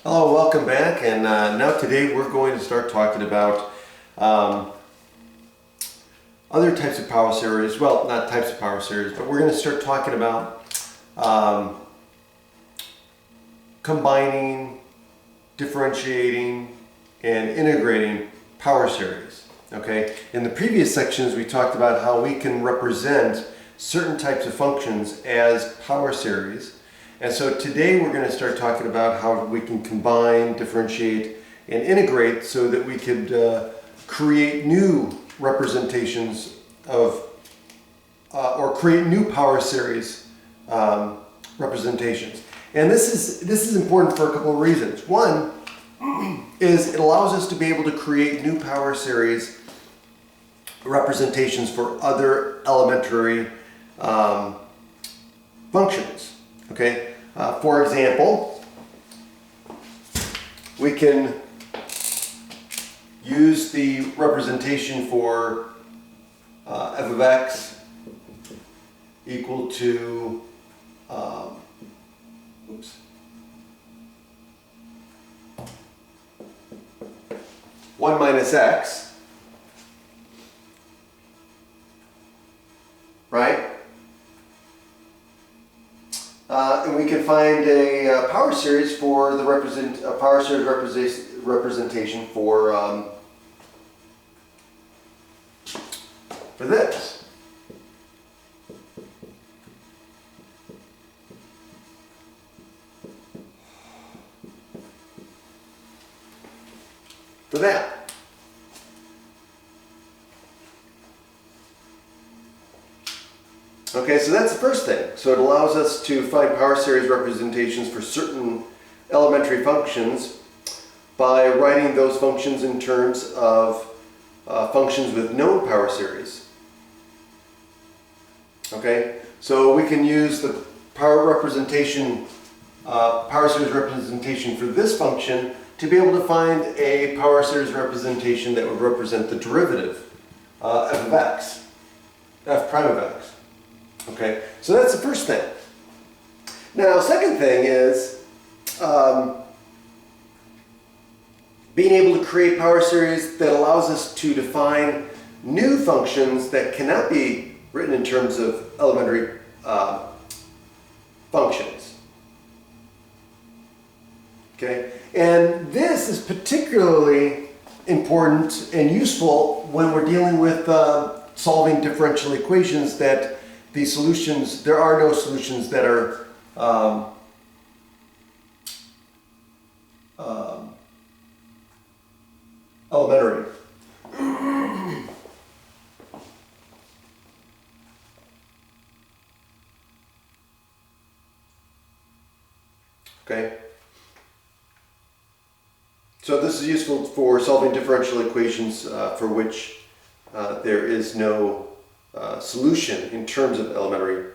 Hello, welcome back, and now today we're going to start talking about other types of power series. Well, not types of power series, but we're going to start talking about combining, differentiating, and integrating power series. Okay, in the previous sections we talked about how we can represent certain types of functions as power series. And so today we're going to start talking about how we can combine, differentiate, and integrate so that we could create new representations of, or create new power series representations. And this is important for a couple of reasons. One is it allows us to be able to create new power series representations for other elementary functions. Okay, for example, we can use the representation for f of x equal to 1 minus x, right? And we can find a power series for the representation for this. For that. Okay, so that's the first thing. So it allows us to find power series representations for certain elementary functions by writing those functions in terms of functions with known power series. Okay, so we can use the power series representation for this function to be able to find a power series representation that would represent the derivative f of x, f prime of x. Okay, so that's the first thing. Now, second thing is being able to create power series that allows us to define new functions that cannot be written in terms of elementary functions. Okay, and this is particularly important and useful when we're dealing with solving differential equations that the solutions, there are no solutions that are elementary. Okay. So this is useful for solving differential equations for which there is no solution in terms of elementary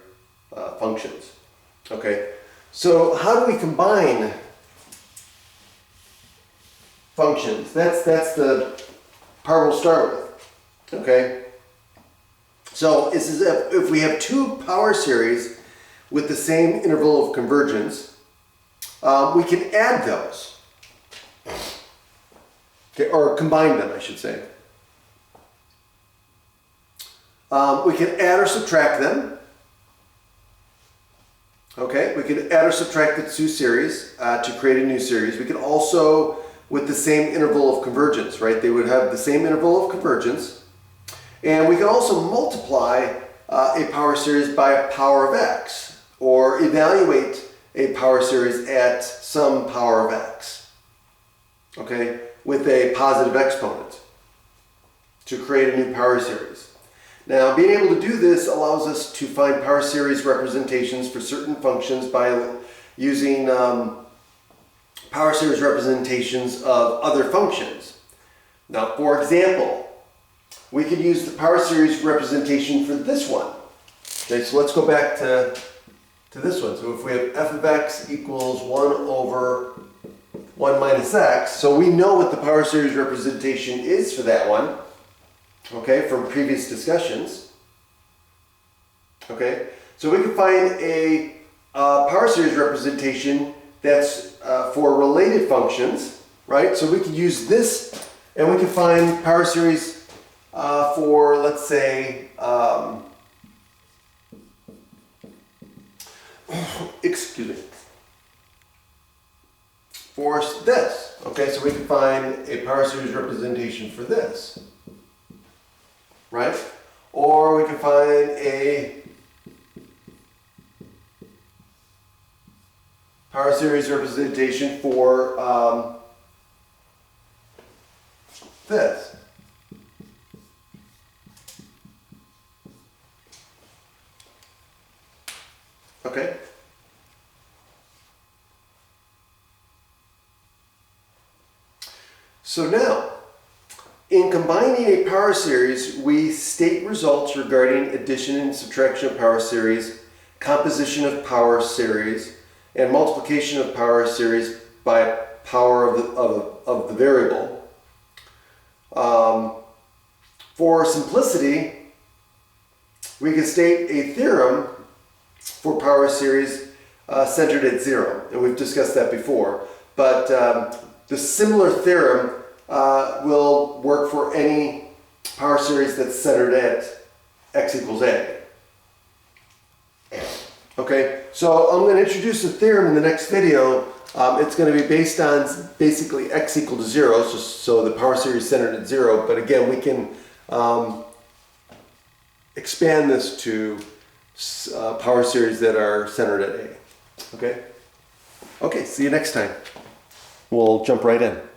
functions. Okay, so how do we combine functions? That's the part we'll start with. Okay, so this is if we have two power series with the same interval of convergence, we can add those. Okay, or combine them, I should say. We can add or subtract them. Okay, we can add or subtract the two series to create a new series. We can also, with the same interval of convergence, right? They would have the same interval of convergence. And we can also multiply a power series by a power of x, or evaluate a power series at some power of x, okay, with a positive exponent to create a new power series. Now, being able to do this allows us to find power series representations for certain functions by using power series representations of other functions. Now, for example, we could use the power series representation for this one. Okay, so let's go back to this one. So if we have f of x equals 1 over 1 minus x, so we know what the power series representation is for that one. Okay, from previous discussions. Okay, so we can find a power series representation that's for related functions, right? So we could use this and we can find power series for, let's say, excuse me, for this. Okay, so we can find a power series representation for this, right? Or we can find a power series representation for this. Okay. So now, in combining a power series, we state results regarding addition and subtraction of power series, composition of power series, and multiplication of power series by power of the variable. For simplicity, we can state a theorem for power series centered at 0, and we've discussed that before. But the similar theorem will work for any power series that's centered at x equals a. Okay, so I'm going to introduce a theorem in the next video. It's going to be based on basically x equal to 0, so the power series centered at 0. But again, we can expand this to power series that are centered at a. Okay? Okay, see you next time. We'll jump right in.